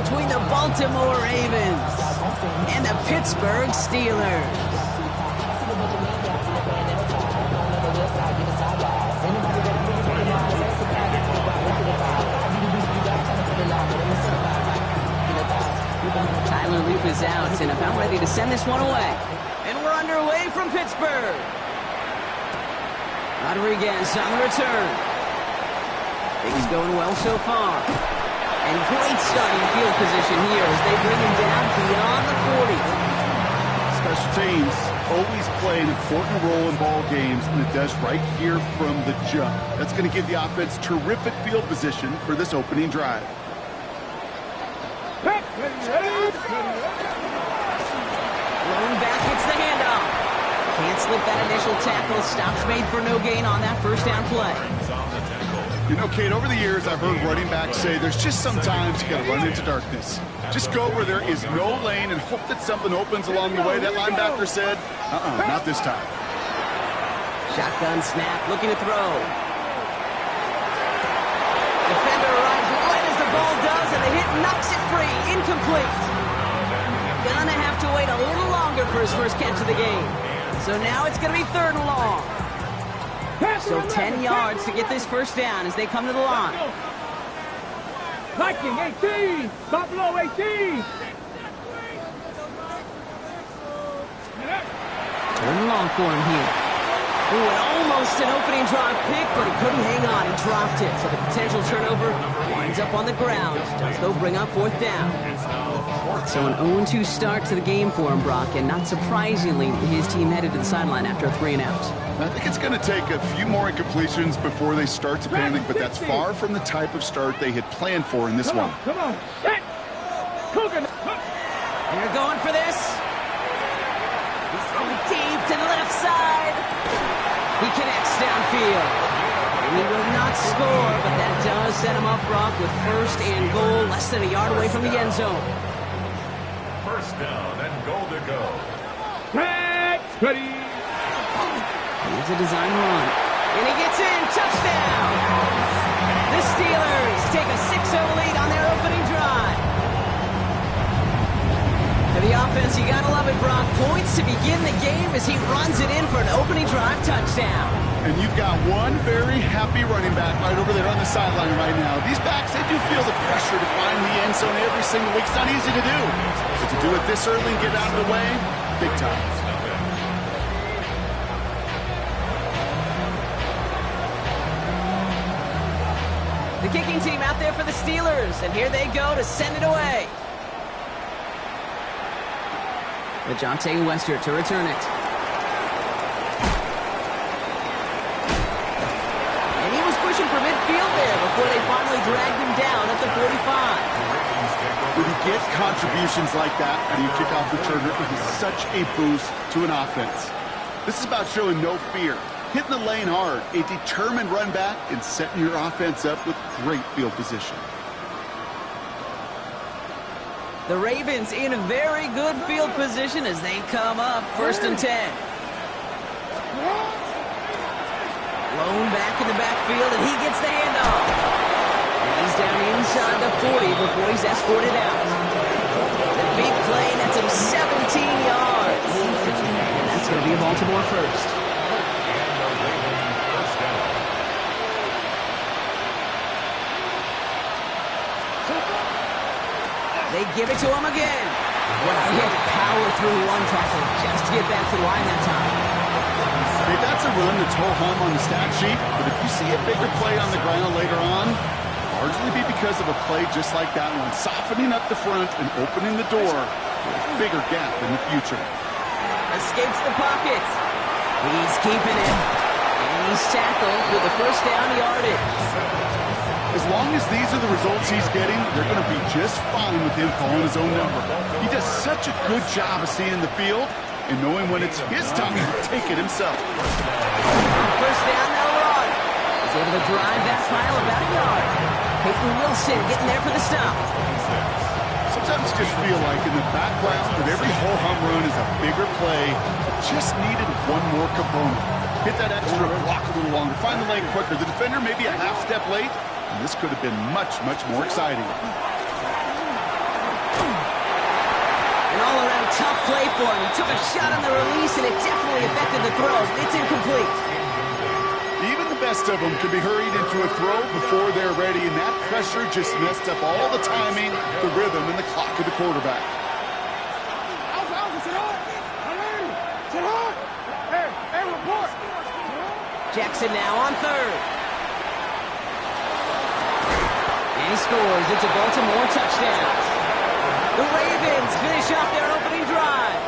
between the Baltimore Ravens and the Pittsburgh Steelers. Tyler Loop is out and about ready to send this one away. And we're underway from Pittsburgh. Rodriguez on the return. Things going well so far. And great starting field position here as they bring him down beyond the 40. Special teams always play an important role in ball games, and it does right here from the jump. That's going to give the offense terrific field position for this opening drive. Lone back hits the handoff. Can't slip that initial tackle. Stops made for no gain on that first down play. You know, Kate, over the years, I've heard running backs say there's just sometimes you got to run into darkness. Just go where there is no lane and hope that something opens along the way. That linebacker said, not this time. Shotgun snap, looking to throw. Defender arrives right as the ball does, and the hit knocks it free. Incomplete. Gonna have to wait a little longer for his first catch of the game. So now it's gonna be 3rd and long. So 10 yards to get this first down as they come to the line. Viking 18! Buffalo 18! Turn long for him here. Ooh, and almost an opening drive pick, but he couldn't hang on. He dropped it, so the potential turnover winds up on the ground. Does, though, bring up 4th down. So an 0-2 start to the game for him, Brock, and not surprisingly, his team headed to the sideline after a 3-and-out. I think it's going to take a few more incompletions before they start to panic, but that's far from the type of start they had planned for in this one. Come on. They're going for this. He's going deep to the left side. He connects downfield. He will not score, but that does set him up, Brock, with 1st and goal, less than a yard away from the end zone. 1st down and goal to go. Ready. Here's a design run. And he gets in. Touchdown. The Steelers take a 6-0 lead on their opening drive. For the offense, you gotta love it, Brock. Points to begin the game as he runs it in for an opening drive touchdown. And you've got one very happy running back right over there on the sideline right now. These backs, they do feel the pressure to find the end zone every single week. It's not easy to do. But to do it this early and get out of the way, big time. The kicking team out there for the Steelers, and here they go to send it away. LeJohntay Wester to return it. And he was pushing for midfield there before they finally dragged him down at the 45. When you get contributions like that out of your kickoff returner, it is such a boost to an offense. This is about showing no fear, hitting the lane hard, a determined run back, and setting your offense up with great field position. The Ravens in a very good field position as they come up 1st and 10. Lone back in the backfield, and he gets the handoff. And he's down inside the 40 before he's escorted out. The big play nets him 17 yards. And that's going to be a Baltimore first. They give it to him again. Well, he had to power through one tackle just to get back to the line that time. Hey, that's a run that's ho-hum on the stat sheet, but if you see a bigger play on the ground later on, largely be because of a play just like that one, softening up the front and opening the door for a bigger gap in the future. Escapes the pocket. He's keeping it. And he's tackled with the 1st down yardage. As long as these are the results he's getting, they're going to be just fine with him calling his own number. He does such a good job of seeing the field and knowing when it's his time to take it himself. 1st down, they'll run. He's able to drive that pile about a yard. Peyton Wilson getting there for the stop. Sometimes you just feel like in the background that every ho-hum run is a bigger play. Just needed one more component. Hit that extra block a little longer. Find the lane quicker. The defender may be a half step late. And this could have been much, much more exciting. for him. He took a shot on the release, and it definitely affected the throw. It's incomplete. Even the best of them can be hurried into a throw before they're ready, and that pressure just messed up all the timing, the rhythm, and the clock of the quarterback. Jackson now on third. And he scores. It's a Baltimore touchdown. The Ravens finish off their opening drive.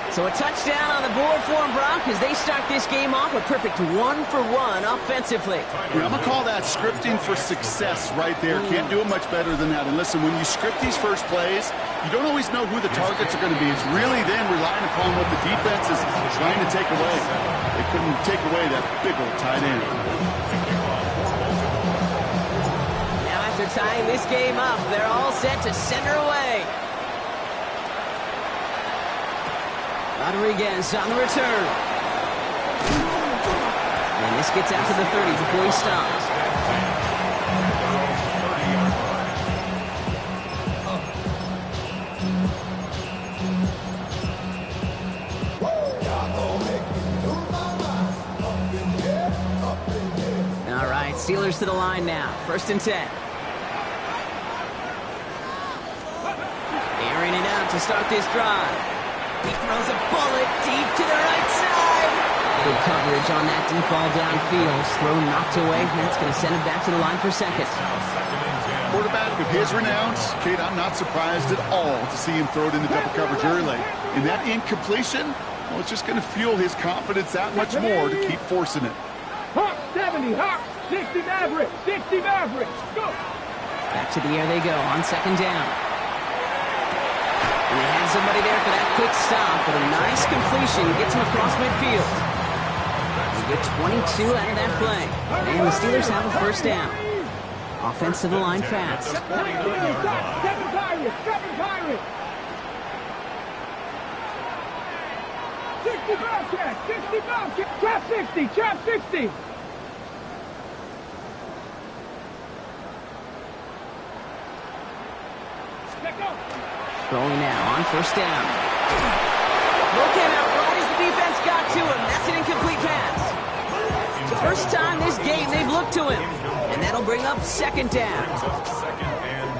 So a touchdown on the board for them, Brock, as they start this game off a perfect 1-for-1 offensively. Yeah, I'm going to call that scripting for success right there. Can't do it much better than that. And listen, when you script these first plays, you don't always know who the targets are going to be. It's really then relying upon what the defense is trying to take away. They couldn't take away that big old tight end. Now after tying this game up, they're all set to send her away. Rodriguez on the return. And this gets out to the 30 before he stops. All right, Steelers to the line now. 1st and 10. Airing it out to start this drive. He throws a bullet deep to the right side. Good coverage on that deep ball downfield. Throw knocked away. That's going to send him back to the line for second. Quarterback of his renowns, Kate, I'm not surprised at all to see him throw it into double coverage early. And that incompletion, well, it's just going to fuel his confidence that much more to keep forcing it. Hawk 70, Hawk 60 Maverick, 60 Maverick, go! Back to the air they go on 2nd down. And they had somebody there for that quick stop, but a nice completion gets him across midfield. They get 22 out of that play. And the Steelers have a 1st down. Offense to the line fast. 7 Pirates, 7 Pirates! 60 Bobcat, 60 Bobcat, trap 60, trap 60! Throwing now on 1st down. Throw came out right as the defense got to him. That's an incomplete pass. First time this game they've looked to him. And that'll bring up 2nd down. 2nd and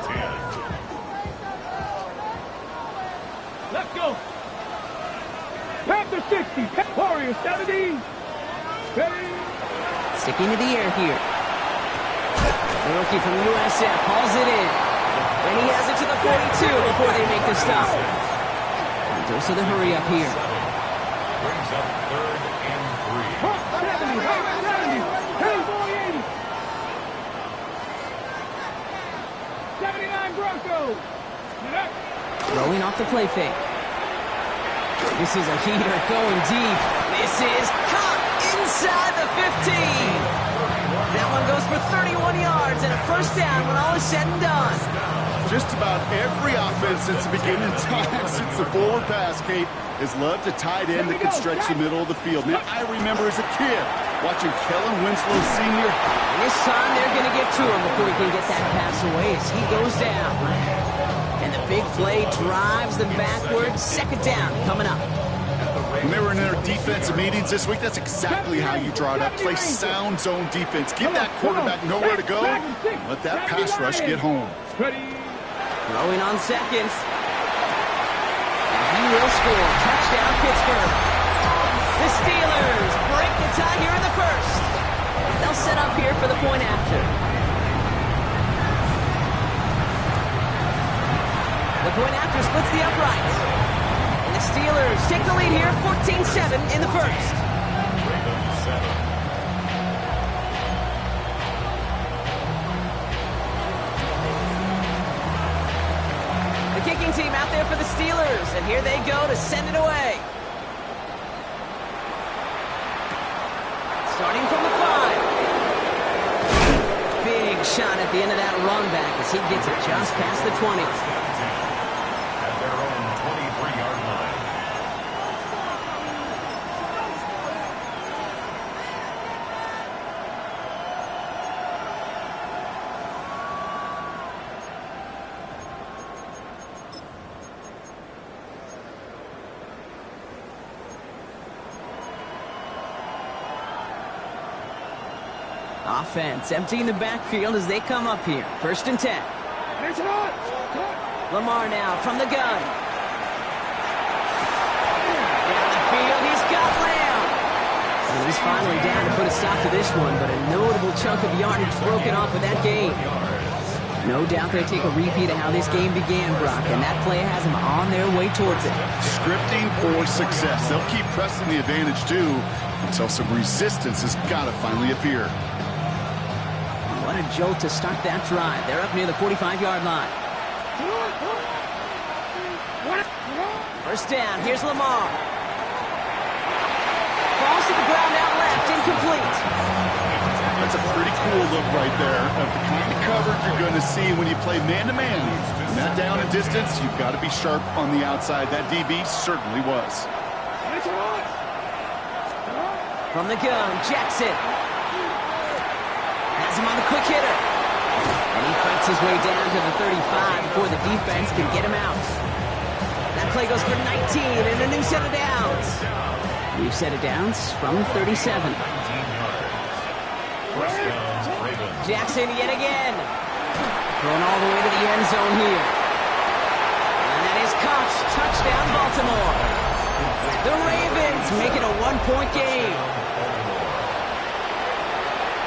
10. Let's go! Panther 60, Warrior 70. Ready? Sticking to the air here. The rookie from USF hauls it in. And he has it to the 42 before they make the stop. And those are the hurry up here. Brings up 3rd and 3. Hawk 70, Hawk 70. Hey, boy 80. 79 Broncos. Throwing off the play fake. This is a heater going deep. This is caught inside the 15. That one goes for 31 yards and a 1st down when all is said and done. Just about every offense since the beginning of time, since the forward pass, Kate, has loved a tight end that can stretch the middle of the field. Now, I remember as a kid watching Kellen Winslow Sr. And this time they're going to get to him before he can get that pass away as he goes down. And the big play drives them backwards. 2nd down coming up. When they were in their defensive meetings this week, that's exactly how you draw it up. Play sound zone defense. Give that quarterback nowhere to go. Let that pass rush get home. Ready? Throwing on 2nd. And he will score. Touchdown, Pittsburgh. The Steelers break the tie here in the 1st. They'll set up here for the point after. The point after splits the uprights. And the Steelers take the lead here, 14-7 in the 1st. Ravens 7. The kicking team out there for the Steelers, and here they go to send it away. Starting from the 5. Big shot at the end of that run back as he gets it just past the 20. At their own 23-yard line. Offense emptying the backfield as they come up here. 1st and 10. Lamar now from the gun. Down the field, he's got Lamb. And he's finally down to put a stop to this one, but a notable chunk of yardage broken off of that game. No doubt they'll take a repeat of how this game began, Brock, and that play has them on their way towards it. Scripting for success. They'll keep pressing the advantage, too, until some resistance has got to finally appear. What a jolt to start that drive. They're up near the 45-yard line. 1st down. Here's Lamar. Falls to the ground out left. Incomplete. That's a pretty cool look right there of the kind of coverage you're going to see when you play man-to-man. And that down and distance, you've got to be sharp on the outside. That DB certainly was. From the gun, Jackson. Has him on the quick hitter. And he fights his way down to the 35 before the defense can get him out. That play goes for 19 and a new set of downs. New set of downs from 37. Jackson yet again. Going all the way to the end zone here. And that is caught. Touchdown, Baltimore. The Ravens make it a 1-point game.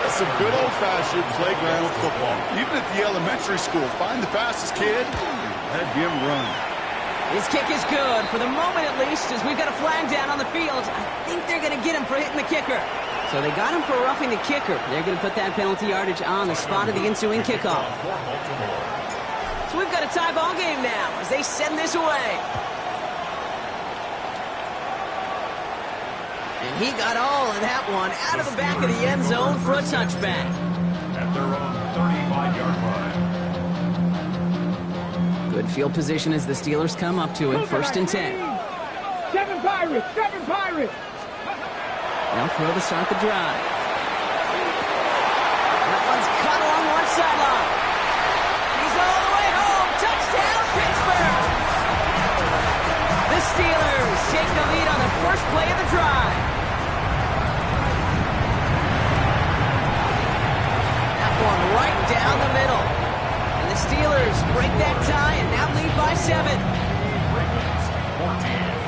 That's some good old-fashioned playground football. Even at the elementary school, find the fastest kid and let him run. His kick is good, for the moment at least, as we've got a flag down on the field. I think they're going to get him for hitting the kicker. So they got him for roughing the kicker. They're going to put that penalty yardage on the spot of the ensuing kickoff. So we've got a tie ball game now as they send this away. And he got all of that one out of the back of the end zone for a touchback. At their own 35-yard line. Good field position as the Steelers come up to it. 1st and 10. 7 Pirates! 7 Pirates! They'll throw to start the drive. That one's cut along one sideline. He's all the way home. Touchdown, Pittsburgh! The Steelers take the lead on the first play of the drive. That one right down the middle. And the Steelers break that tie and now lead by 7. Ravens, 14.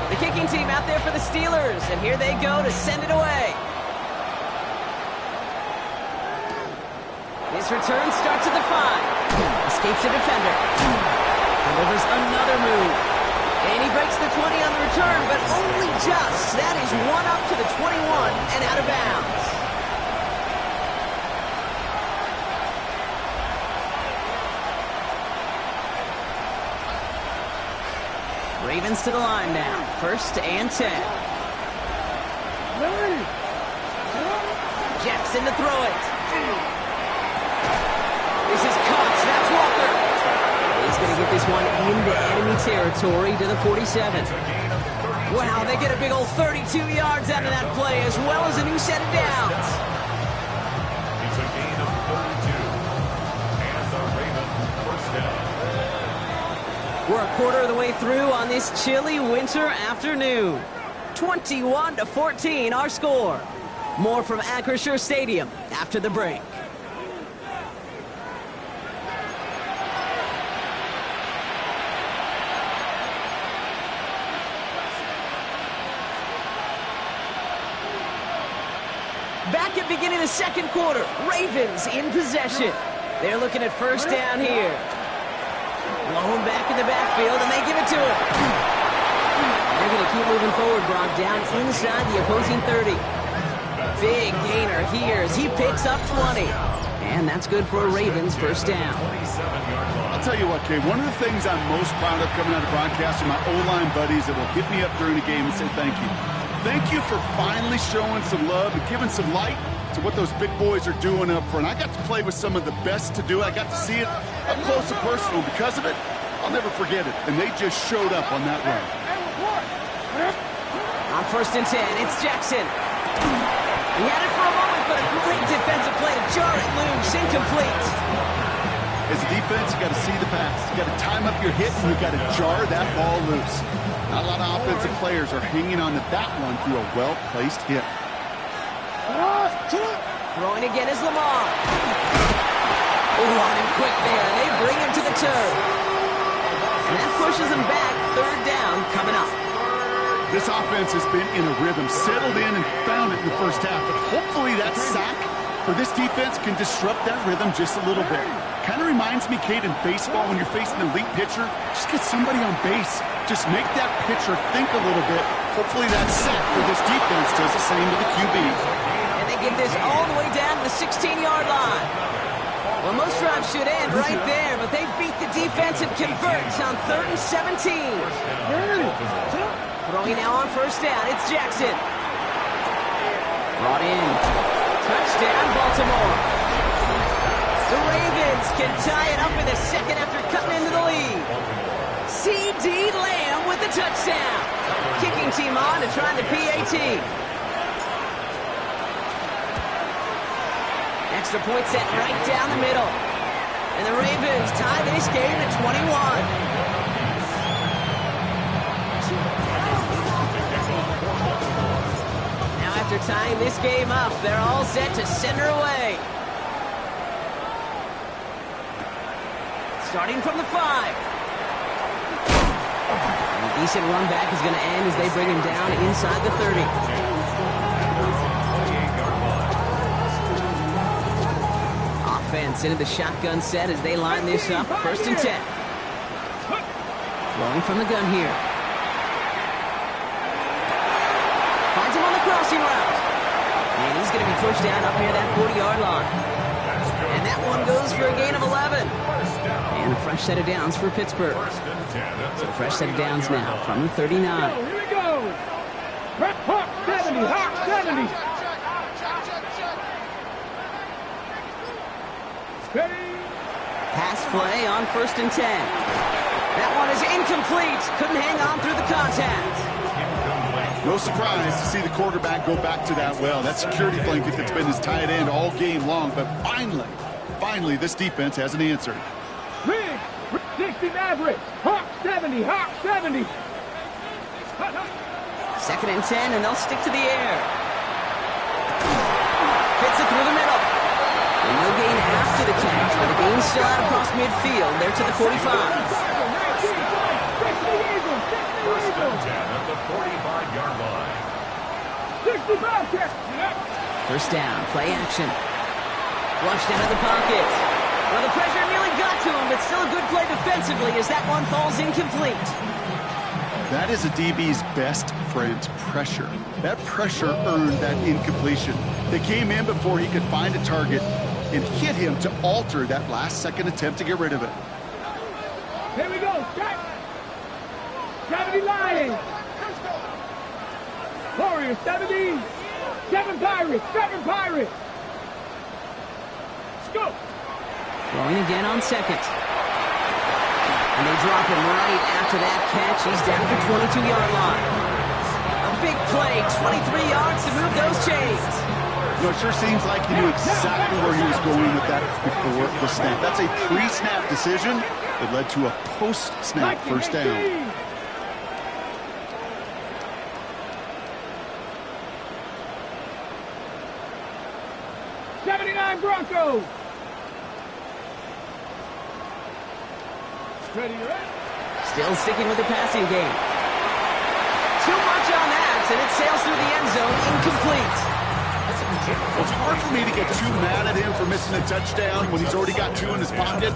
The kicking team out there for the Steelers, and here they go to send it away. His return starts at the 5. Escapes a defender. Delivers another move. And he breaks the 20 on the return, but only just. That is one up to the 21 and out of bounds. Ravens to the line now. 1st and 10. Jackson to throw it. This is Cox. That's Walker. He's going to get this one into enemy territory to the 47. Wow, they get a big old 32 yards out of that play, as well as a new set of downs. It's a gain of 32. And the Ravens first down. We're a quarter of the way through on this chilly winter afternoon. 21-14, our score. More from Acrisure Stadium after the break. Back at beginning of the second quarter, Ravens in possession. They're looking at 1st down here. Blown back in the backfield, and they give it to him. They're going to keep moving forward, Brock, down inside the opposing 30. Big gainer here as he picks up 20. And that's good for a Ravens 1st down. I'll tell you what, Kay, one of the things I'm most proud of coming out of broadcasting, my O-line buddies that will hit me up during the game and say thank you. Thank you for finally showing some love and giving some light to what those big boys are doing up front. I got to play with some of the best to do it. I got to see it up close and personal. Because of it, I'll never forget it. And they just showed up on that run. On 1st and 10, it's Jackson. He had it for a moment, but a great defensive play to jar it loose, incomplete. As a defense, you got to see the pass. You got to time up your hit, and you got to jar that ball loose. Not a lot of offensive players are hanging on to that one through a well-placed hit. Throwing again is Lamar. On him quick there, and they bring him to the turf. And that pushes him back. Third down coming up. This offense has been in a rhythm, settled in and found it in the first half. But hopefully that sack for this defense can disrupt that rhythm just a little bit. Kind of reminds me, Kate, in baseball when you're facing an elite pitcher, just get somebody on base. Just make that pitcher think a little bit. Hopefully that sack for this defense does the same to the QB. And they get this all the way down to the 16-yard line. Well, most drives should end right there, but they beat the defense and converts on 3rd and 17. Throwing now on first down, it's Jackson. Brought in. Touchdown, Baltimore. The Ravens can tie it up in the second after cutting into the lead. C.D. Lamb with the touchdown. Kicking team on to try the PAT. Extra point set right down the middle. And the Ravens tie this game at 21. After tying this game up, they're all set to send her away. Starting from the 5. And a decent run back is going to end as they bring him down inside the 30. Offense into the shotgun set as they line this up. 1st and 10. Throwing from the gun here. Finds him on the crossing route. And he's going to be pushed down up near that 40-yard line. And that one goes for a gain of 11. And a fresh set of downs for Pittsburgh. So a fresh set of downs now from the 39. Here we go. Hawk 70, Hawk 70. Ready. Pass play on 1st and 10. That one is incomplete. Couldn't hang on through the contact. No surprise to see the quarterback go back to that well. That security blanket that's been his tight end all game long. But finally, this defense has an answer. Rig, 60 Maverick, Hawk 70, Hawk 70. 2nd and 10, and they'll stick to the air. Fits it through the middle. And no gain after the catch, but the gain's still out across midfield. They're to the 45. 1st and 10 at the 45-yard line. 65 catch. First down, play action. Flushed out of the pocket. Well, the pressure nearly got to him, but still a good play defensively as that one falls incomplete. That is a DB's best friend, pressure. That pressure earned that incompletion. They came in before he could find a target and hit him to alter that last-second attempt to get rid of it. Here we go. 70 Lions. Warriors 70. 7 Pirates. 7 Pirates. Let's go. Throwing again on 2nd. And they drop him right after that catch. He's down at the 22-yard line. A big play, 23 yards to move those chains. You know, it sure seems like he knew exactly where he was going with that before the snap. That's a pre-snap decision that led to a post-snap first down. Broncos. Ready, right? Still sticking with the passing game. Too much on that, and it sails through the end zone, incomplete. Well, it's hard for me to get too mad at him for missing a touchdown when he's already got 2 in his pocket.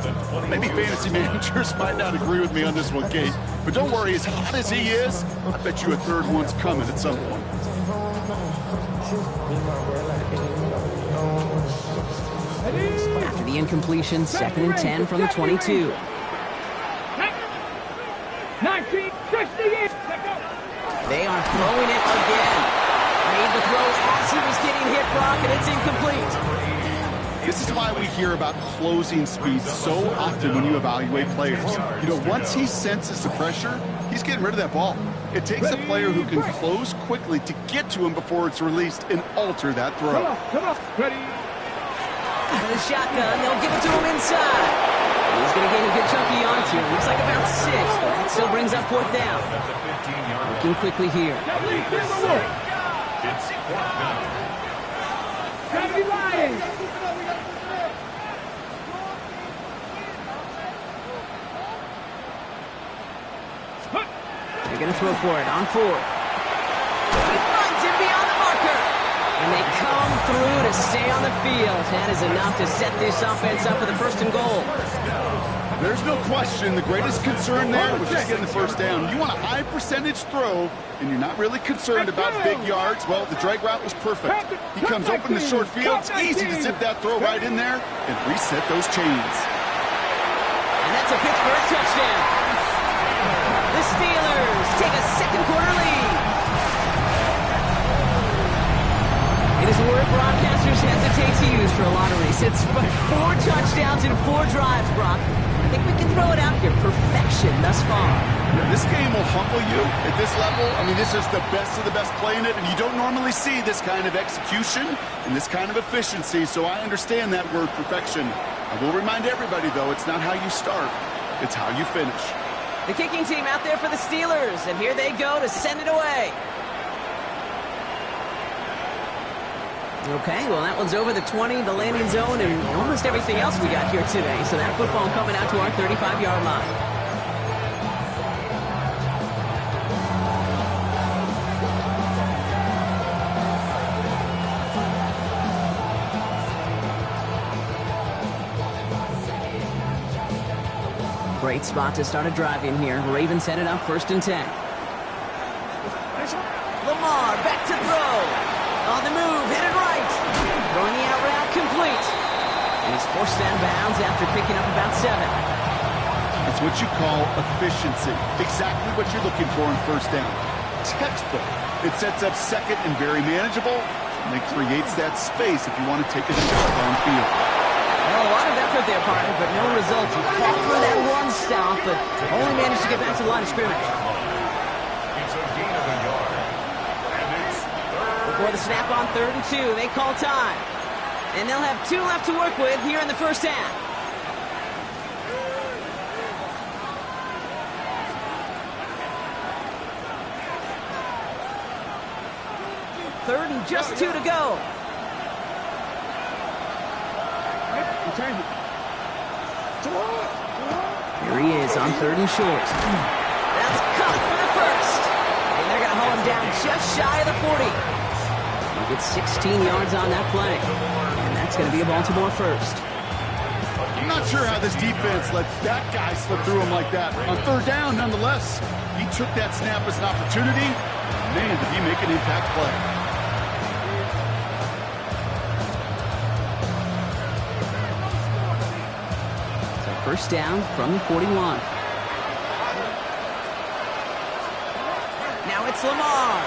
Maybe fantasy managers might not agree with me on this one, Kate. But don't worry, as hot as he is, I bet you a third one's coming at some point. After the incompletion, 2nd and 10 from the 22. 1968. They are throwing it again. Made the throw as he was getting hit, Brock, and it's incomplete. This is why we hear about closing speed so often when you evaluate players. You know, once he senses the pressure, he's getting rid of that ball. It takes a player who can close quickly to get to him before it's released and alter that throw. Come on. Ready. Out of the shotgun, they'll give it to him inside. He's going to gain a good chunk of yards here. Looks like about 6, but that still brings up 4th down. Looking quickly here. It's 4th down. Gotta be lying. They're going to throw for it on 4th. He finds him beyond the marker. And they come through to stay on the field. That is enough to set this offense up for the 1st and goal. There's no question the greatest concern there was just getting the 1st down. You want a high percentage throw, and you're not really concerned about big yards. Well, the drag route was perfect. He comes open the short field. It's easy to zip that throw right in there and reset those chains. And that's a Pittsburgh touchdown. The Steelers take a 2nd quarter lead. It is a word broadcasters hesitate to use for a lot of reasons, but 4 touchdowns in 4 drives, Brock. I think we can throw it out here. Perfection thus far. Yeah, this game will humble you at this level. I mean, this is the best of the best playing it, and you don't normally see this kind of execution and this kind of efficiency, so I understand that word perfection. I will remind everybody, though, it's not how you start, it's how you finish. The kicking team out there for the Steelers, and here they go to send it away. Okay, well, that one's over the 20, the landing zone, and almost everything else we got here today. So that football coming out to our 35-yard line. Great spot to start a drive in here. Ravens set it up 1st and 10. Lamar back to throw. On the move, headed right. Throwing the out route complete. And he's forced out of bounds after picking up about 7. It's what you call efficiency. Exactly what you're looking for in 1st down. Textbook. It sets up 2nd and very manageable. And it creates that space if you want to take a shot downfield. Well, a lot of effort there, partner, but no results. He fought for that one stop, but only managed to get back to the line of scrimmage. It's a gain of a yard. And it's 3rd. Before the snap on 3rd and 2, they call time. And they'll have 2 left to work with here in the 1st half. Third and just 2 to go. Here he is on 3rd and short. That's caught for the 1st. And they're going to haul him down just shy of the 40. He gets 16 yards on that play. And that's going to be a Baltimore 1st. I'm not sure how this defense let that guy slip through him like that. On 3rd down, nonetheless, he took that snap as an opportunity. Man, did he make an impact play. So 1st down from the 41. Now it's Lamar.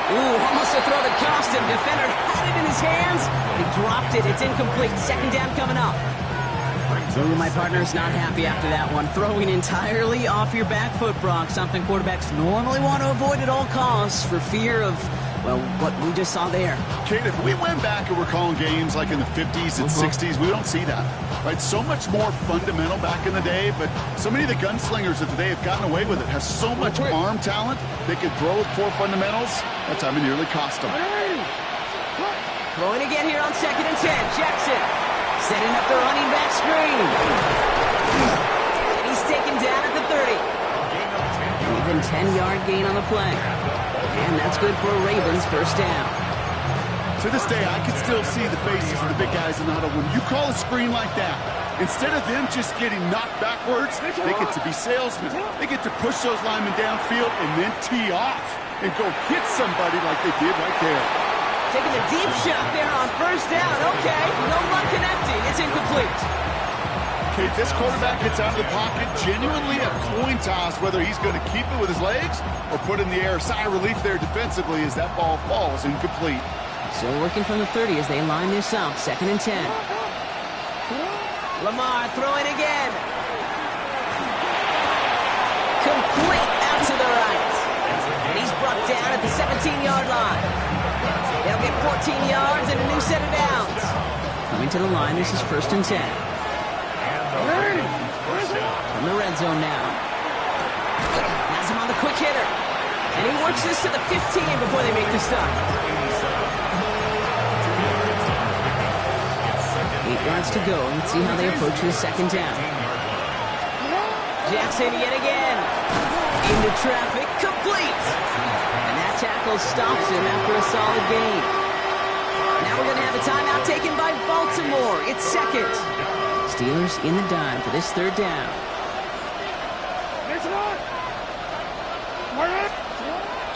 Ooh, almost a throw that cost him. Defender had it in his hands, but he dropped it. It's incomplete. 2nd down coming up. Ooh, my partner's not happy after that one. Throwing entirely off your back foot, Brock. Something quarterbacks normally want to avoid at all costs for fear of, well, what we just saw there. Kate, if we went back and we're calling games like in the 50s and 60s, we don't see that. Right? So much more fundamental back in the day, but so many of the gunslingers of today have gotten away with it. Have so much arm talent, they can throw with poor fundamentals. That time it nearly cost them. Throwing again here on 2nd and 10. Jackson setting up the running back screen. And he's taken down at the 30. Even 10-yard gain on the play. And that's good for a Ravens 1st down. To this day, I can still see the faces of the big guys in the huddle. When you call a screen like that, instead of them just getting knocked backwards, they get to be salesmen. They get to push those linemen downfield and then tee off and go hit somebody like they did right there. Taking the deep shot there on 1st down. Okay, no luck connecting. It's incomplete. Okay, this quarterback gets out of the pocket, genuinely a coin toss whether he's going to keep it with his legs or put in the air. Sigh of relief there defensively as that ball falls incomplete. Still working from the 30 as they line this up. 2nd and 10. Lamar throwing again. Complete out to the right. And he's brought down at the 17-yard line. They'll get 14 yards and a new set of downs. Coming to the line, this is 1st and 10. the red zone now. Has him on the quick hitter. And he works this to the 15 before they make the stop. 8 yards to go. Let's see how they approach this second down. Jackson yet again. Into traffic, complete. And that tackle stops him after a solid gain. Now we're going to have a timeout taken by Baltimore. It's second. Steelers in the dime for this third down.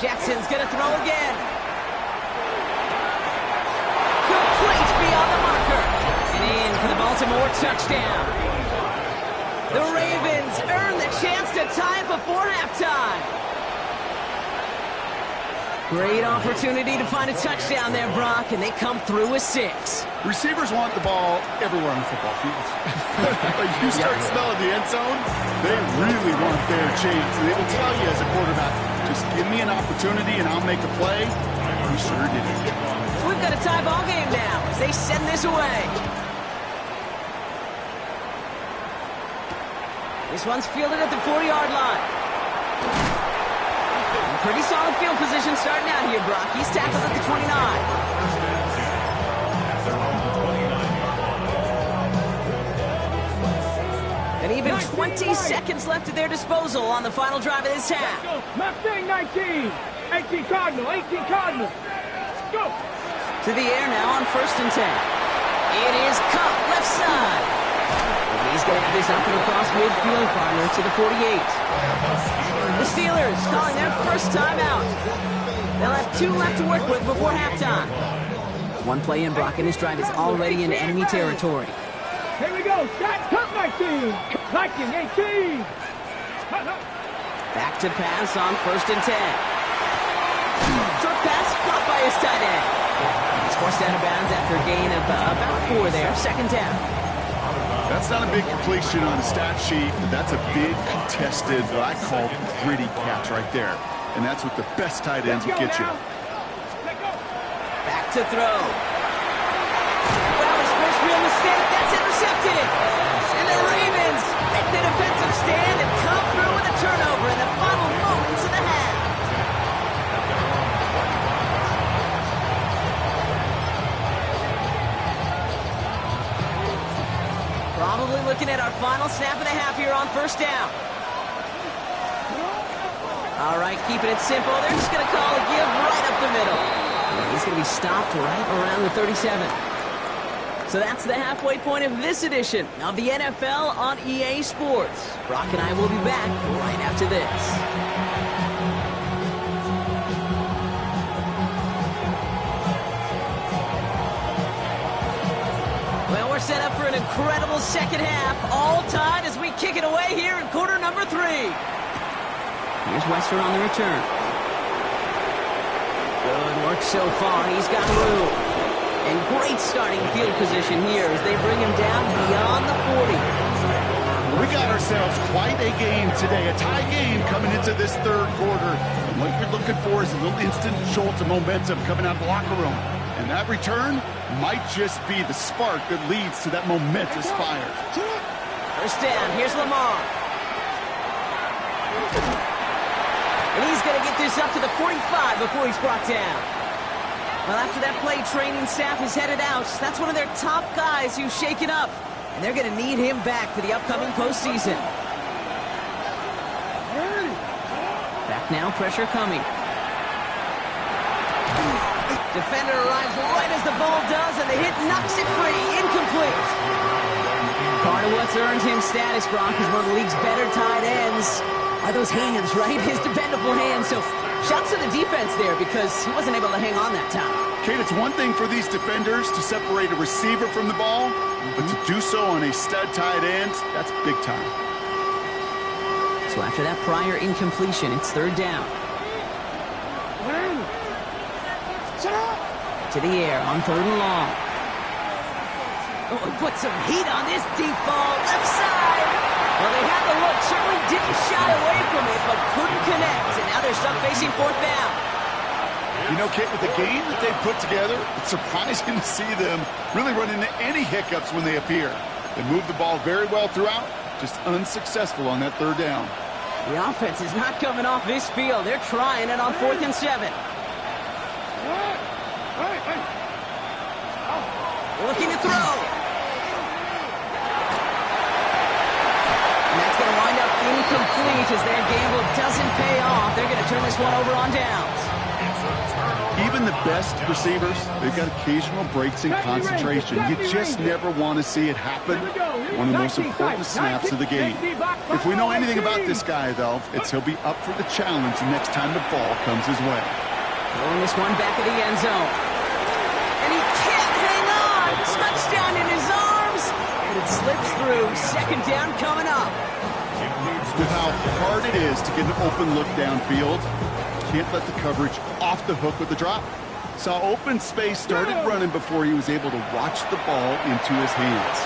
Jackson's going to throw again. Complete beyond the marker. And in for the Baltimore touchdown. The Ravens earn the chance to tie it before halftime. Great opportunity to find a touchdown there, Brock, and they come through with 6. Receivers want the ball everywhere on the football field. But you start smelling the end zone, they really want their chance. And they will tell you as a quarterback, just give me an opportunity and I'll make a play. We sure did. So we've got a tie ball game now as they send this away. This one's fielded at the 40-yard line. Pretty solid field position starting out here, Brock. He's tackled at the 29. And even 20 seconds left at their disposal on the final drive of this half. Mustang 19. 18 Cardinal. 18 Cardinal. Go. To the air now on 1st and 10. It is Cup left side. And he's going to have this up and across midfield, partner, to the 48. The Steelers calling their first timeout. They'll have 2 left to work with before halftime. One play in, Brock, and this drive is already in enemy territory. Here we go. Shot. Cup 19. Viking 18. Back to pass on 1st and 10. Short pass caught by his tight end. He's forced out of bounds after a gain of about 4 there. Second down. That's not a big completion on the stat sheet, but that's a big contested, what I call gritty catch right there. And that's what the best tight ends will get you. Back to throw. Well, his first real mistake, that's intercepted. And the Ravens make the defensive stand and come through with a turnover in the final moments of the half. Probably looking at our final snap of the half here on 1st down. All right, keeping it simple. They're just going to call a give right up the middle. And he's going to be stopped right around the 37. So that's the halfway point of this edition of the NFL on EA Sports. Brock and I will be back right after this. Well, we're set up for an incredible second half, all tied as we kick it away here in quarter number 3. Here's Wester on the return. Good work so far. He's got room. And great starting field position here as they bring him down beyond the 40. We got ourselves quite a game today, a tie game coming into this third quarter. And what you're looking for is a little instant jolt of momentum coming out of the locker room. And that return might just be the spark that leads to that momentous fire. First down, here's Lamar. And he's going to get this up to the 45 before he's brought down. Well, after that play, training staff is headed out. That's one of their top guys who's shaken up. And they're going to need him back for the upcoming postseason. Back now, pressure coming. Defender arrives right as the ball does, and the hit knocks it free. Incomplete. Part of what's earned him status, Brock, is one of the league's better tight ends. Are those hands, right? His dependable hands. So shouts to the defense there because he wasn't able to hang on that time. Kate, it's one thing for these defenders to separate a receiver from the ball, but to do so on a stud tight end, that's big time. So after that prior incompletion, it's third down. To the air on 3rd and long. Oh, he put some heat on this deep ball, left side. Well, they had the look, certainly didn't shy away from it, but couldn't connect. And now they're stuck facing 4th down. You know, Kate, with the game that they put together, it's surprising to see them really run into any hiccups when they appear. They move the ball very well throughout, just unsuccessful on that third down. The offense is not coming off this field. They're trying it on 4th and 7. Looking to throw. And that's going to wind up incomplete as their gamble doesn't pay off. They're going to turn this one over on downs. Even the best receivers, they've got occasional breaks in concentration. You just never want to see it happen. One of the most important snaps of the game. If we know anything about this guy, though, it's he'll be up for the challenge the next time the ball comes his way. Throwing this one back of the end zone. And he can't hang on. Touchdown in his arms. But it slips through. 2nd down coming up. With how hard it is to get an open look downfield, can't let the coverage off the hook with the drop. Saw open space, started running before he was able to watch the ball into his hands.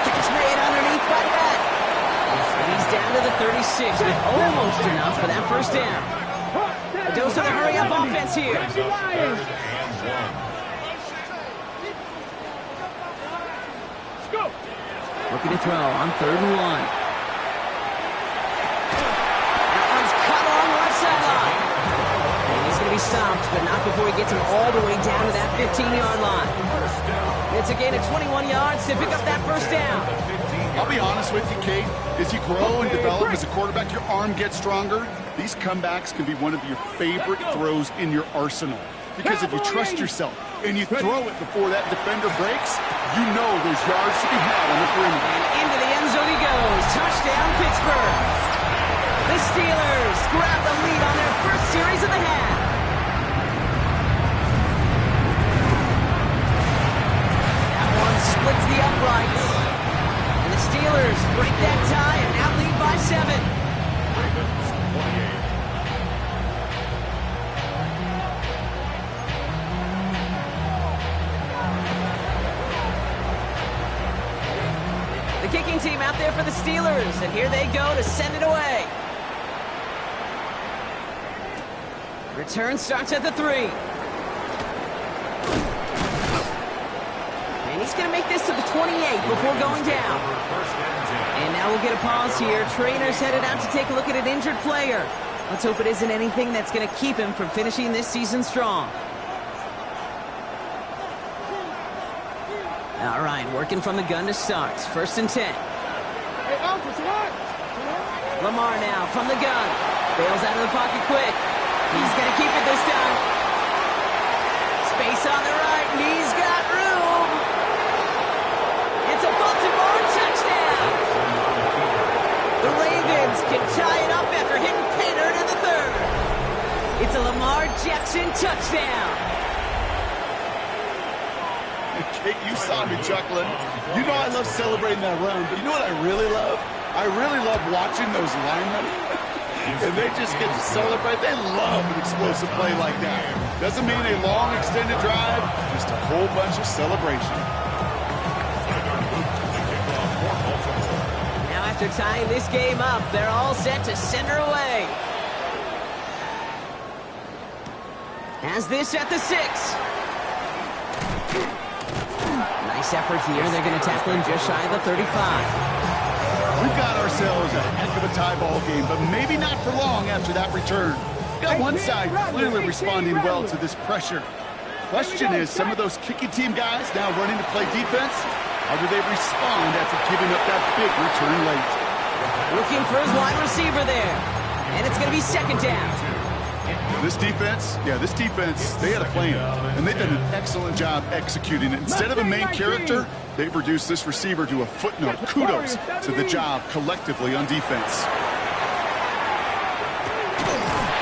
Catch made underneath by that. And he's down to the 36 with almost enough for that 1st down. A dose of the hurry-up offense here. Looking to throw on 3rd and 1. Be stopped, but not before he gets him all the way down to that 15-yard line. It's a gain of 21 yards to pick up that 1st down. I'll be honest with you, Kate. As you grow and develop as a quarterback, your arm gets stronger. These comebacks can be one of your favorite throws in your arsenal. Because if you trust yourself and you throw it before that defender breaks, you know there's yards to be had on the perimeter. And into the end zone he goes. Touchdown, Pittsburgh. The Steelers grab the lead on their first series of the half. Splits the uprights. And the Steelers break that tie and now lead by 7. The kicking team out there for the Steelers, and here they go to send it away. Return starts at the 3. He's going to make this to the 28 before going down. And now we'll get a pause here. Trainer's headed out to take a look at an injured player. Let's hope it isn't anything that's going to keep him from finishing this season strong. All right, working from the gun to start. 1st and 10. Lamar now from the gun. Bails out of the pocket quick. He's going to keep it this time. Space on the right, and he's got room. It's a Baltimore touchdown. The Ravens can tie it up after hitting Painter in the 3rd. It's a Lamar Jackson touchdown. Kate, you saw me chuckling. You know I love celebrating that run, but you know what I really love? I really love watching those linemen. And they just get to celebrate. They love an explosive play like that. Doesn't mean a long extended drive, just a whole bunch of celebration. Now after tying this game up, they're all set to send her away. Has this at the 6. Nice effort here. They're going to tackle him just shy of the 35. We've got ourselves a heck of a tie ball game, but maybe not for long after that return. Got one side clearly responding well to this pressure. Question is, some of those kicking team guys now running to play defense, how do they respond after giving up that big return late? Looking for his wide receiver there. And it's going to be 2nd down. This defense, they had a plan, and they've done an excellent job executing it. Instead of a main character, they've reduced this receiver to a footnote. Kudos to the job collectively on defense.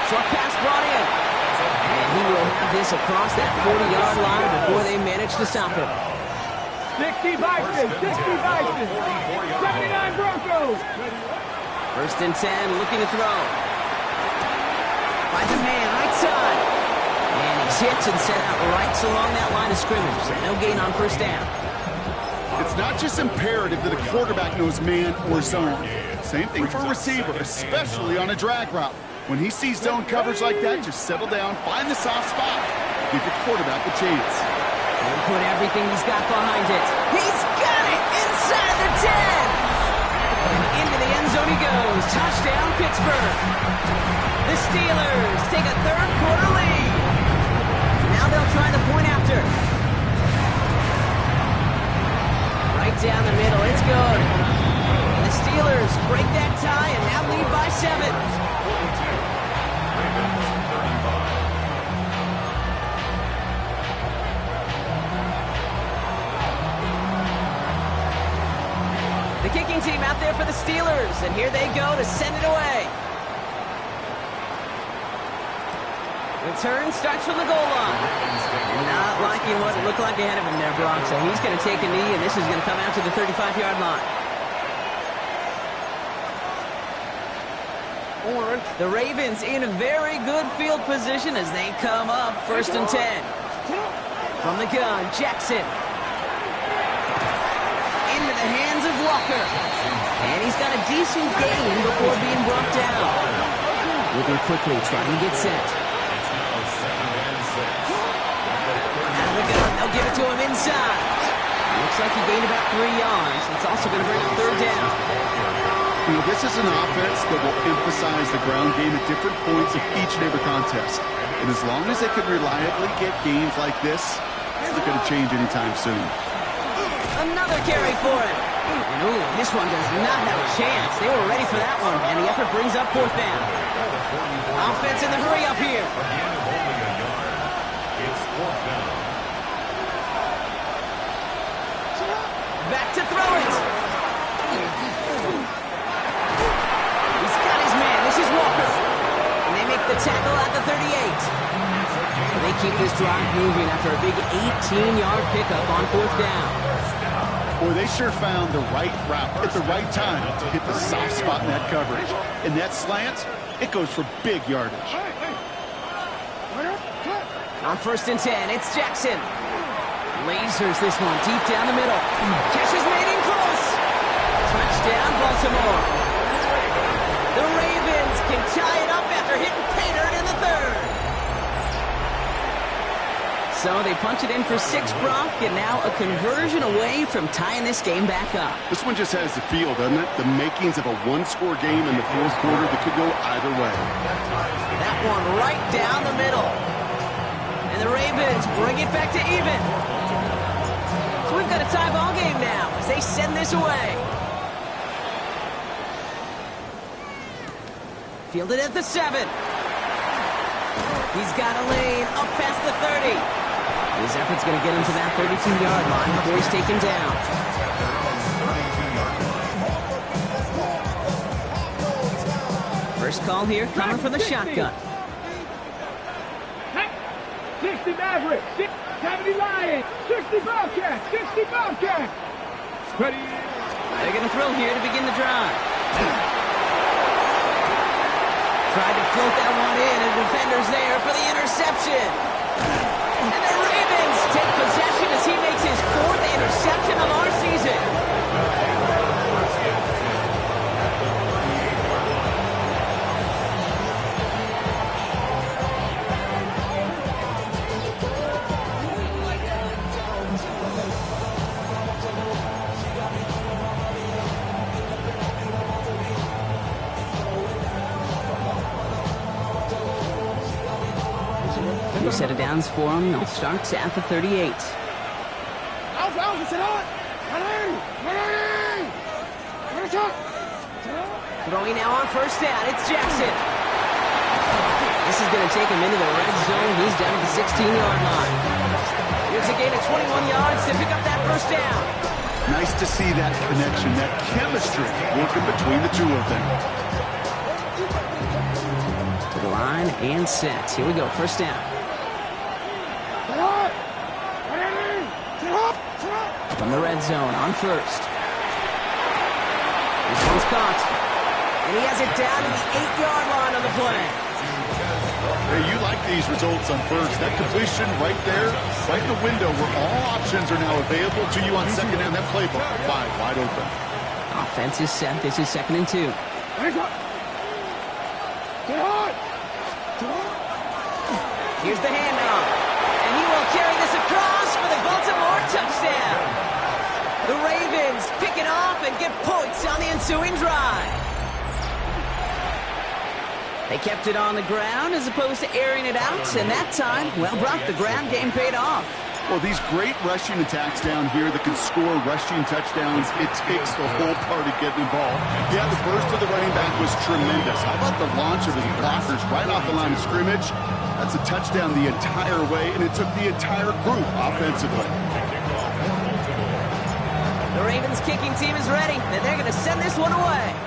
Short pass brought in. And he will have this across that 40-yard line before they manage to stop him. 60 Vikings, 60 Vikings, 79 Broncos. 1st and 10, looking to throw. Finds a man right side. And he's hit and sent out right along that line of scrimmage. So no gain on 1st down. It's not just imperative that a quarterback knows man or zone. Same thing for a receiver, especially on a drag route. When he sees zone coverage like that, just settle down, find the soft spot, give your quarterback a chance. And put everything he's got behind it. He's got it inside the 10. And zone he goes. Touchdown, Pittsburgh. The Steelers take a third-quarter lead. Now they'll try the point after. Right down the middle. It's good. And the Steelers break that tie and now lead by 7. The kicking team out there for the Steelers, and here they go to send it away. Return starts from the goal line. Not liking what it looked like ahead of him there, Brock, so he's going to take a knee, and this is going to come out to the 35-yard line. The Ravens in a very good field position as they come up 1st and 10. From the gun, Jackson. Into the hands of Walker. And he's got a decent gain before being brought down. Moving quickly, trying to get set. Out of the gun, they'll give it to him inside. Looks like he gained about 3 yards. It's also going to bring up 3rd down. You know, this is an offense that will emphasize the ground game at different points of each and every contest. And as long as they can reliably get gains like this, it's not going to change anytime soon. Another carry for him. And ooh, this one does not have a chance. They were ready for that one, and the effort brings up 4th down. Offense in the hurry up here. It's 4th down. Back to throw it. He's got his man. This is Walker. And they make the tackle at the 38. So they keep this drive moving after a big 18-yard pickup on 4th down. Boy, they sure found the right route at the right time to hit the soft spot in that coverage. And that slant, it goes for big yardage. On 1st and 10, it's Jackson. Lasers this one deep down the middle. Catch is made in close. Touchdown, Baltimore. The Ravens can tie it up after hitting Painter in the 3rd. So they punch it in for 6, Brock, and now a conversion away from tying this game back up. This one just has the feel, doesn't it? The makings of a one-score game in the 4th quarter that could go either way. That one right down the middle. And the Ravens bring it back to even. So we've got a tie ball game now as they send this away. Fielded at the 7. He's got a lane up past the 30. His effort's going to get him to that 32-yard line before he's taken down. First call here coming from the shotgun. 60 Maverick, 70 Lions, 60 Bobcats, 60 Bobcats. Ready? They're going to throw here to begin the drive. Tried to float that one in, and defenders there for the interception. And the Ravens take possession as he makes his 4th interception of our season. New set of downs for him. They'll start at the 38. Throwing now on 1st down. It's Jackson. This is going to take him into the red zone. He's down at the 16-yard line. Here's a gain of 21 yards to pick up that 1st down. Nice to see that connection, that chemistry working between the two of them. To the line and set. Here we go. 1st down. From the red zone on 1st. This one's caught. And he has it down to the 8-yard line on the play. Hey, you like these results on 1st. That completion right there, right in the window where all options are now available to you on 2nd down. That playbook wide open. Offense is set. This is 2nd and 2. Here's the handoff. And he will carry this across for the Baltimore touchdown. The Ravens pick it off and get points on the ensuing drive. They kept it on the ground as opposed to airing it out, and that time, well, Brock, the ground game paid off. Well, these great rushing attacks down here that can score rushing touchdowns, it takes the whole party getting involved. Yeah, the burst of the running back was tremendous. How about the launch of his blockers right off the line of scrimmage? That's a touchdown the entire way, and it took the entire group offensively. The Ravens kicking team is ready, and they're going to send this one away.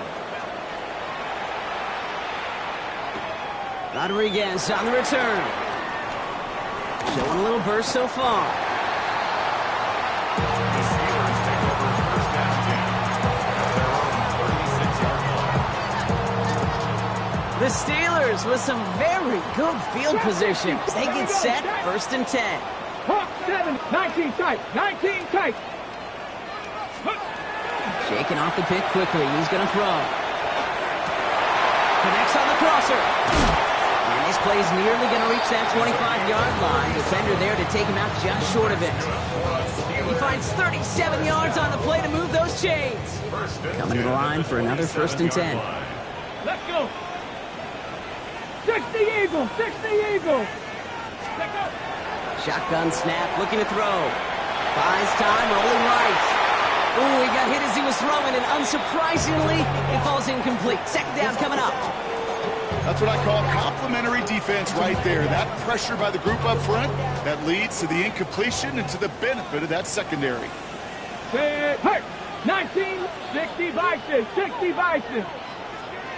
Rodriguez on the return. Showing a little burst so far. The Steelers take over first down 10 at their own 36-yard line. The Steelers with some very good field position. They get set, first and 10. Hawk 7, 19 tight, 19 tight. Shaking off the pick quickly. He's going to throw. Connects on the crosser. And this play is nearly going to reach that 25-yard line. Defender there to take him out just short of it. He finds 37 yards on the play to move those chains. Coming to the line for another first and 10. Let's go. 60 Eagles, 60 Eagles. Let's go. Shotgun snap, looking to throw. Buys time, rolling right. Ooh, he got hit as he was throwing, and unsurprisingly, it falls incomplete. Second down coming up. That's what I call complimentary defense right there. That pressure by the group up front, that leads to the incompletion and to the benefit of that secondary. Hey, 19, 60 Vices, 60 Vices.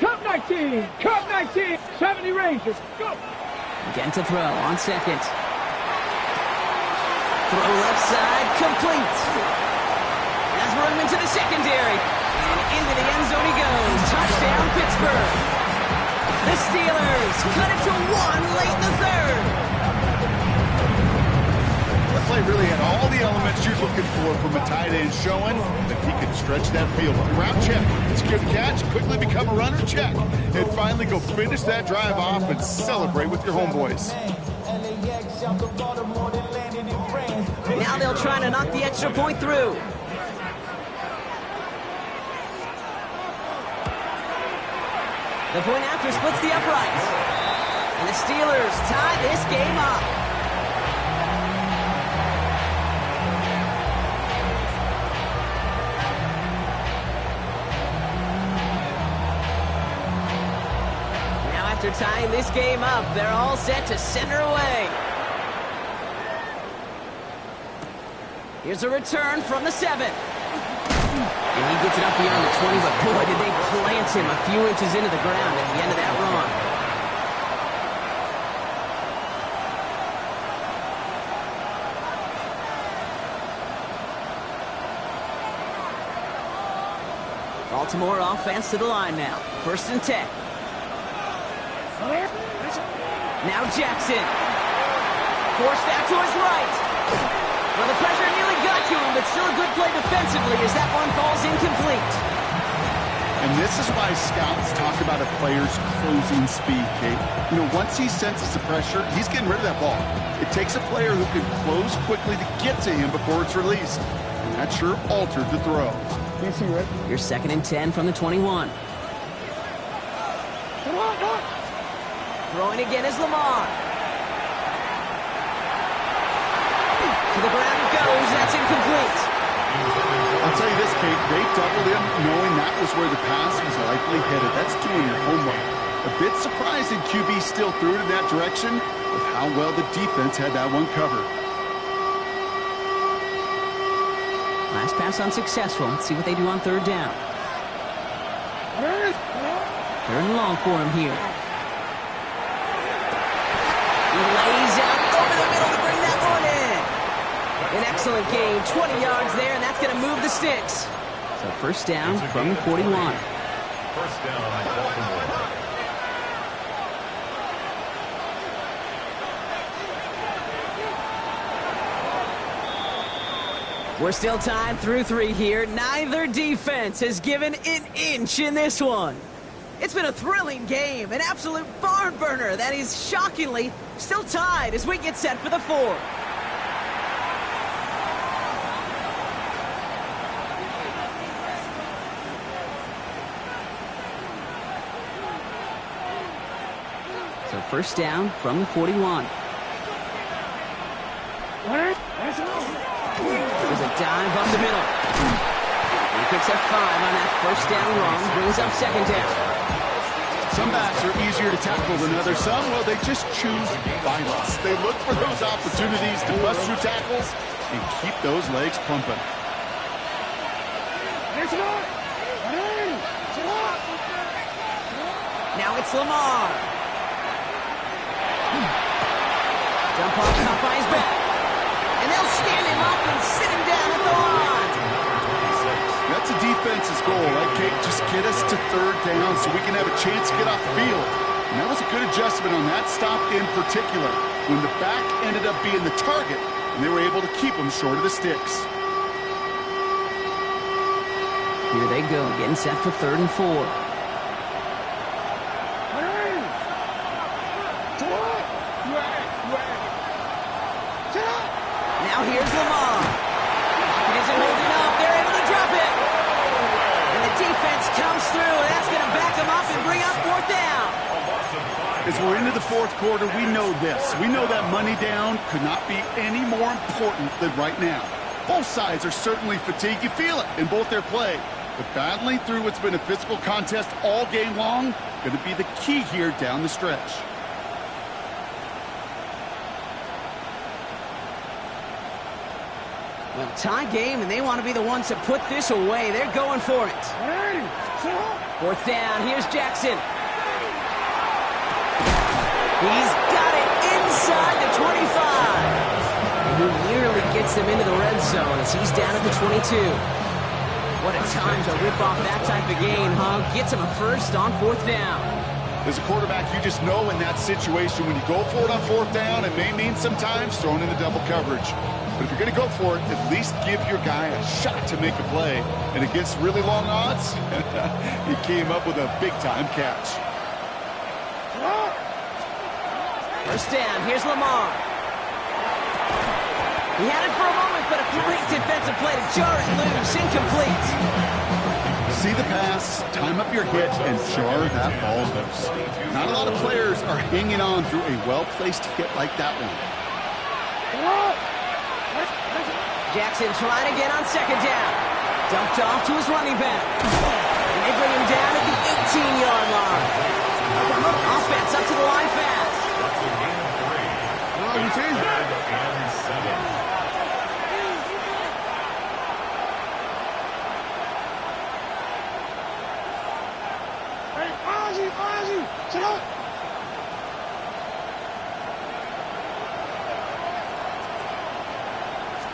Cup 19, Cup 19, 70 Rangers. Go. Again to throw on second. Throw left side, complete. Has room into the secondary. And into the end zone he goes. Touchdown, Pittsburgh. The Steelers cut it to 1 late in the third. That play really had all the elements you're looking for from a tight end, showing that he can stretch that field. Route check, secure the catch, quickly become a runner, check. And finally go finish that drive off and celebrate with your homeboys. Now they'll try to knock the extra point through. The point after splits the uprights. And the Steelers tie this game up. Now after tying this game up, they're all set to send her away. Here's a return from the 7. And he gets it up beyond the 20, but boy, did they plant him a few inches into the ground at the end of that run. Baltimore offense to the line now. First and 10. Now Jackson. Forced back to his right. Well, the pressure nearly got to him, but still a good play defensively as that one falls incomplete. And this is why scouts talk about a player's closing speed, Kate. You know, once he senses the pressure, he's getting rid of that ball. It takes a player who can close quickly to get to him before it's released. And that sure altered the throw. Your second and 10 from the 21. Throwing again is Lamar. To the ground it goes. That's incomplete. I'll tell you this, Kate. They doubled him knowing that was where the pass was likely headed. That's doing your homework. A bit surprising QB still threw it in that direction with how well the defense had that one covered. Last pass unsuccessful. Let's see what they do on third down. Third and long for him here. He lays out over the middle to bring that one in. An excellent game, 20 yards there, and that's going to move the sticks. So first down from the 41. First down, Baltimore. We're still tied through 3 here. Neither defense has given an inch in this one. It's been a thrilling game, an absolute barn burner that is shockingly still tied as we get set for the 4th. first down from the 41. There's a dive up the middle. He picks up 5 on that first down run, brings up second down. Some backs are easier to tackle than others. Some, well, they just choose violence. They look for those opportunities to bust through tackles and keep those legs pumping. Now it's Lamar. Jump off top by his back. And they'll stand him up and sit him down at the line. That's a defense's goal, right, Kate? Just get us to third down so we can have a chance to get off the field. And that was a good adjustment on that stop in particular, when the back ended up being the target, and they were able to keep him short of the sticks. Here they go, getting set for 3rd and 4. Now here's Lamar. It isn't holding up. They're able to drop it. And the defense comes through, and that's going to back them up and bring up 4th down. As we're into the 4th quarter, we know this. We know that money down could not be any more important than right now. Both sides are certainly fatigued. You feel it in both their play. But battling through what's been a physical contest all game long, going to be the key here down the stretch. Well, tie game, and they want to be the ones to put this away. They're going for it. 4th down. Here's Jackson. He's got it inside the 25. And he nearly gets them into the red zone as he's down at the 22. What a time to rip off that type of gain, huh? Gets him a first on 4th down. As a quarterback, you just know in that situation when you go for it on 4th down, it may mean sometimes throwing in the double coverage. But if you're going to go for it, at least give your guy a shot to make a play. And against really long odds, he came up with a big-time catch. First down, here's Lamar. He had it for a moment, but a great defensive play to jar it loose, incomplete. See the pass, time up your hit, and jar that ball loose. Not a lot of players are hanging on through a well-placed hit like that one. Jackson trying to get on second down. Dumped off to his running back. And they bring him down at the 18-yard line. Offense up to the line fast. That's a gain of 3. you see? 3rd and 7. Sit up.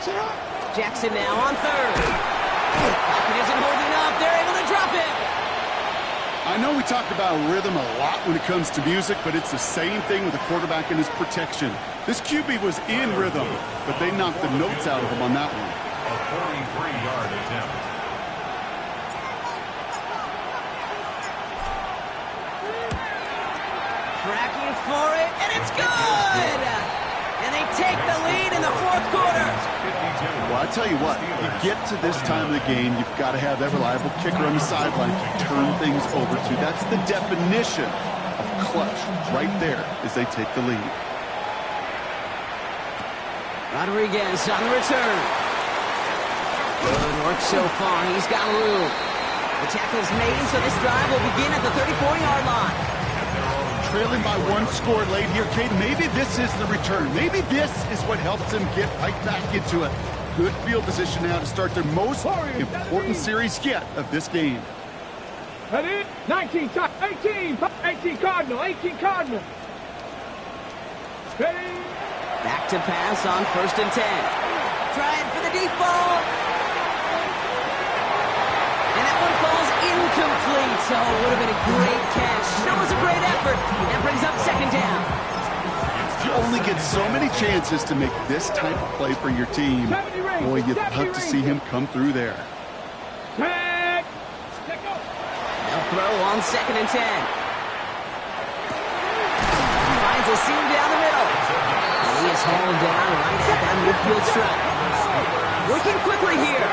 Sit up. Jackson now on 3rd. Pocket isn't holding up. They're able to drop it. I know we talk about rhythm a lot when it comes to music, but it's the same thing with the quarterback and his protection. This QB was in rhythm, but they knocked the notes out of him on that one. A 43-yard attempt. Tracking for it, and it's good! And they take the lead in the 4th quarter. Well, I tell you what, you get to this time of the game, you've got to have that reliable kicker on the sideline to turn things over to. That's the definition of clutch right there as they take the lead. Rodriguez on the return. Good work so far. He's got room. The tackle's made, so this drive will begin at the 34-yard line. Trailing by 1 score late here, Kate. Maybe this is the return. Maybe this is what helps them get right back into it. Good field position now to start their most important series yet of this game. Ready? 19, 18 Cardinal, 18 Cardinal. Ready? Back to pass on 1st and 10. Trying for the deep ball. And that one falls incomplete. So it would have been a great catch. That was a great effort. That brings up 2nd down. You only get so many chances to make this type of play for your team. Boy, you'd love to see him come through there. They'll throw on 2nd and 10. Finds a seam down the middle. And he is hauled down right at that midfield stripe. Working quickly here.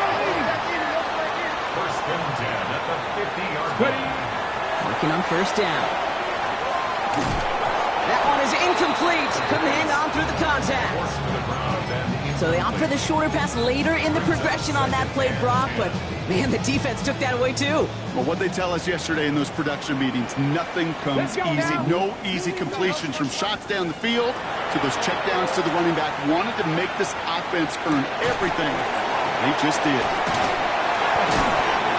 1st and 10 at the 50-yard line. Working on 1st down. That one is incomplete. Couldn't hang on through the contact. So they opt for the shorter pass later in the progression on that play, Brock, but man, the defense took that away too. Well, what they tell us yesterday in those production meetings, nothing comes easy. No easy completions from shots down the field to those checkdowns to the running back. Wanted to make this offense earn everything. They just did.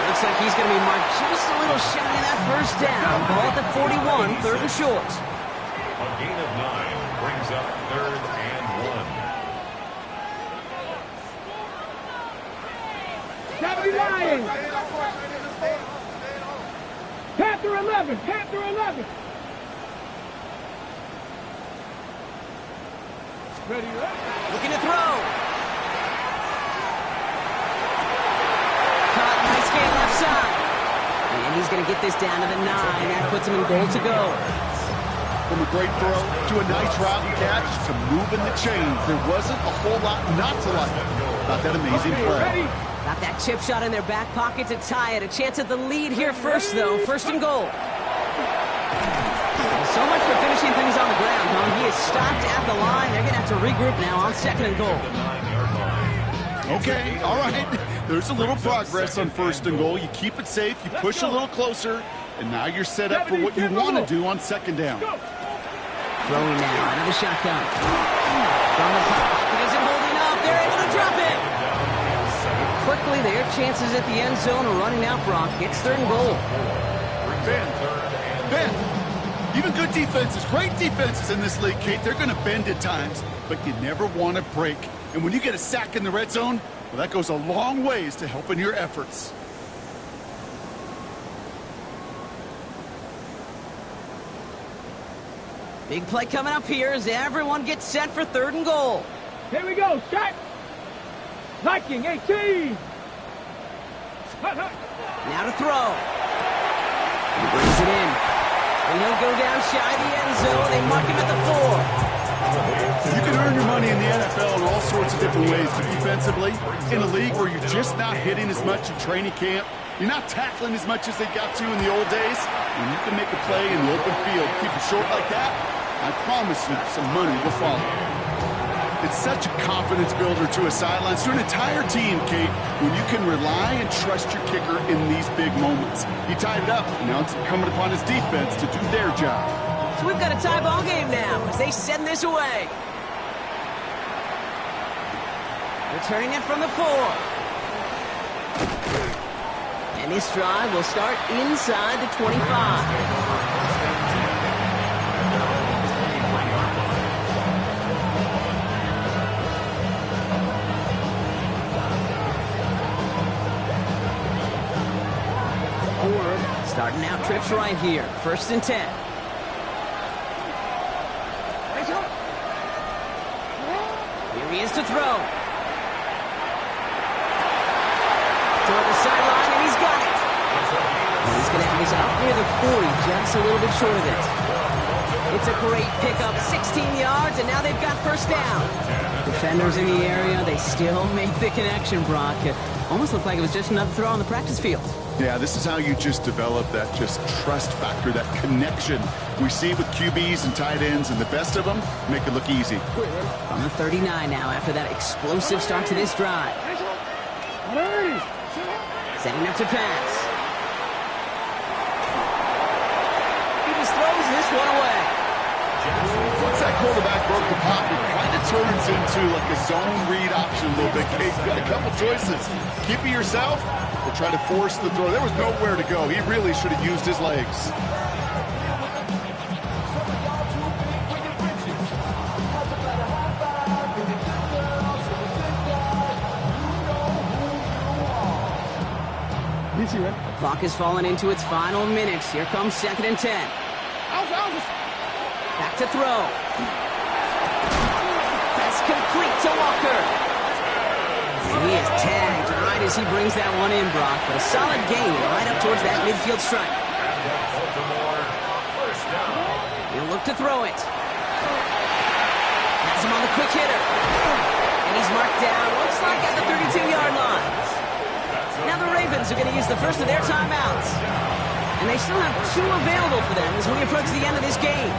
Looks like he's going to be marked just a little shy of that first down. Ball at the 41, third and short. A gain of 9 brings up 3rd and 1. 79. Panther 11. Panther 11. Ready, Looking to throw. Caught, nice gain left side. And he's going to get this down to the 9. That puts him in goal to go. From a great throw to a nice route and catch to moving the chains. There wasn't a whole lot not to like about that amazing play. Got that chip shot in their back pocket to tie it. A chance at the lead here first, though. First and goal. So much for finishing things on the ground, huh? He is stopped at the line. They're going to have to regroup now on second and goal. Okay, all right. There's a little progress on first and goal. You keep it safe, you push a little closer, and now you're set up for what you want to do on second down. Throwing now, another shotgun. From the pocket, isn't holding up. They're able to drop it. And quickly, their chances at the end zone are running out, Brock. It's third and goal. Ben, even good defenses, great defenses in this league, Kate, they're going to bend at times, but you never want to break. And when you get a sack in the red zone, well, that goes a long ways to helping your efforts. Big play coming up here as everyone gets set for third and goal. Here we go. Shot. Viking 18. Now to throw. He brings it in. And he'll go down shy of the end zone. They mark him at the 4. You can earn your money in the NFL in all sorts of different ways, but defensively, in a league where you're just not hitting as much in training camp, you're not tackling as much as they got to in the old days, when you can make a play in the open field, keep it short like that, I promise you some money will follow. It's such a confidence builder to a sideline, to an entire team, Kate, when you can rely and trust your kicker in these big moments. He tied it up. Now it's incumbent upon his defense to do their job. So we've got a tie ball game now as they send this away. Returning it from the 4. And this drive will start inside the 25. Starting out trips right here. First and 10. Here he is to throw. Toward the sideline, and he's got it. And he's going to have this up near the 40, just a little bit short of it. It's a great pickup, 16 yards, and now they've got first down. Defenders in the area, they still make the connection, Brock. It almost looked like it was just another throw on the practice field. Yeah, this is how you just develop that just trust factor, that connection. We see it with QBs and tight ends, and the best of them make it look easy. On the 39 now after that explosive start to this drive. Setting up to pass. He just throws this one away. Once that quarterback broke the pocket, it kind of turns into like a zone read option a little bit. You've got a couple choices. Keep it yourself or try to force the throw. There was nowhere to go. He really should have used his legs. The clock has fallen into its final minutes. Here comes second and 10. Back to throw. That's complete to Walker. And he is tagged right as he brings that one in, Brock. But a solid gain right up towards that midfield stripe. He'll look to throw it. Has him on the quick hitter. And he's marked down, looks like at the 32-yard line. Now the Ravens are going to use the first of their timeouts. And they still have 2 available for them as we approach the end of this game.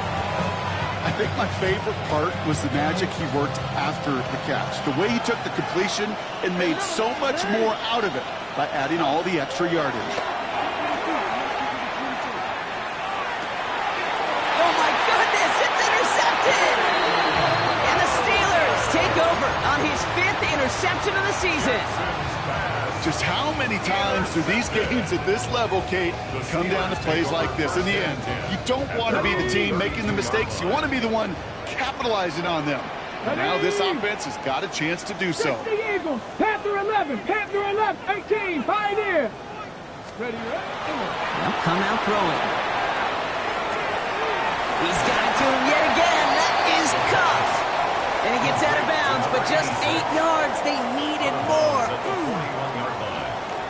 I think my favorite part was the magic he worked after the catch. The way he took the completion and made so much more out of it by adding all the extra yardage. Oh my goodness, it's intercepted! And the Steelers take over on his 5th interception of the season. Just how many times do these games at this level, Kate, come down to plays like this? In the end, you don't want to be the team making the mistakes. You want to be the one capitalizing on them. And now this offense has got a chance to do so. The Eagles, Panther 11, Panther 11, 18, Pioneer. Ready, They'll come out throwing. He's got it to him yet again. That is cuffed. And he gets out of bounds, but just 8 yards. They needed more.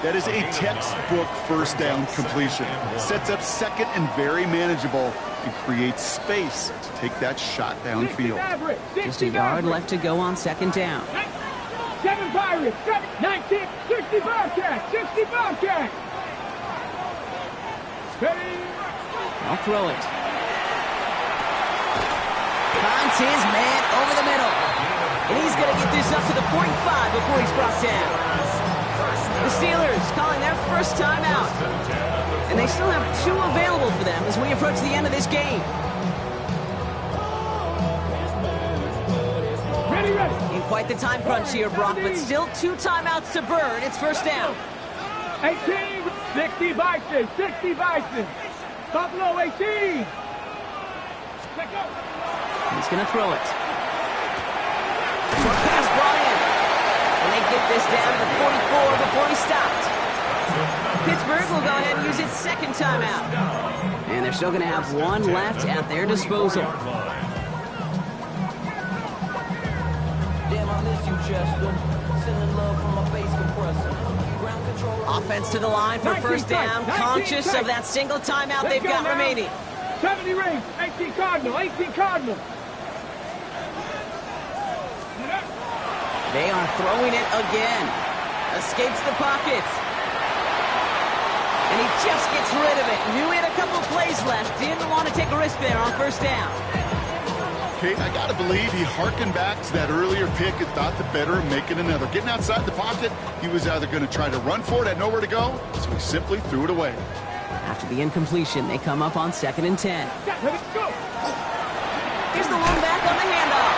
That is a textbook first down completion. Sets up second and very manageable and creates space to take that shot downfield. Just a yard left to go on second down. 7 Pirates, 19, 60 Bobcats, 60 Bobcats. Ready? I'll throw it. Finds his man over the middle. And he's going to get this up to the 45 before he's brought down. The Steelers calling their first timeout. And they still have 2 available for them as we approach the end of this game. Ready, ready. In quite the time crunch here, Brock, but still 2 timeouts to burn. It's first down. 18, 60 Bison, 60 Bison. Buffalo 18. Let's go. He's going to throw it. Short pass brought in. And they get this down to the 44 before he stopped. Pittsburgh will go ahead and use its second timeout. And they're still going to have 1 left at their disposal. Damn, I miss you, Chester. Sending love from my bass compressor. Ground control. Offense to the line for first down. Conscious of that single timeout they've got remaining. 70 rings, 18 Cardinal, 18 Cardinal. They are throwing it again. Escapes the pocket. And he just gets rid of it. Knew he had a couple plays left. Didn't want to take a risk there on first down. Kate, I got to believe he harkened back to that earlier pick and thought the better of making another. Getting outside the pocket, he was either going to try to run for it, had nowhere to go, so he simply threw it away. After the incompletion, they come up on 2nd and 10. Let's go. Here's the one back on the handoff.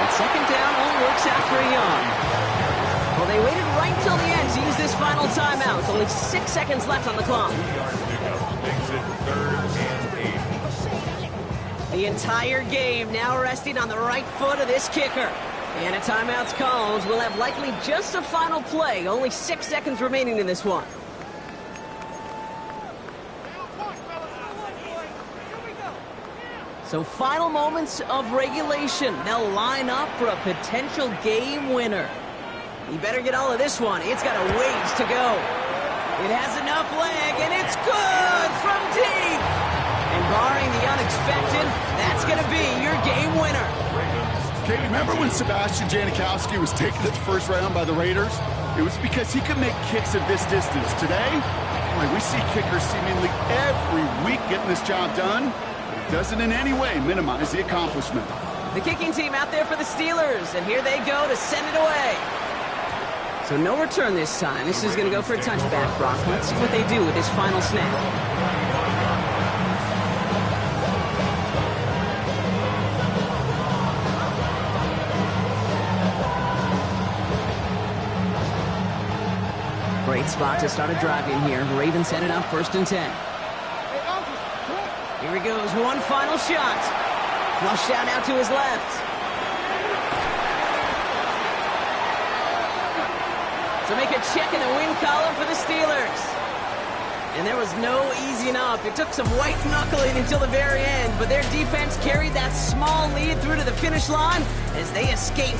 And second down only works out for a yard. Well, they waited right until the end to use this final timeout. With only 6 seconds left on the clock. Makes it 3rd and 8. The entire game now resting on the right foot of this kicker. And a timeout's called. We'll have likely just a final play. Only 6 seconds remaining in this one. So final moments of regulation. They'll line up for a potential game winner. You better get all of this one. It's got a ways to go. It has enough leg, and it's good from deep. And barring the unexpected, that's going to be your game winner. Kate, remember when Sebastian Janikowski was taken at the first round by the Raiders? It was because he could make kicks at this distance. Today, boy, we see kickers seemingly every week getting this job done. It doesn't in any way minimize the accomplishment. The kicking team out there for the Steelers, and here they go to send it away. So no return this time. This is going to go for a touchback, Brock. Let's see what they do with this final snap. Great spot to start a drive in here. Ravens set it up 1st and 10. Here he goes, one final shot. Flushed down out to his left. So make a check in the win column for the Steelers. And there was no easing up. It took some white knuckling until the very end, but their defense carried that small lead through to the finish line as they escaped.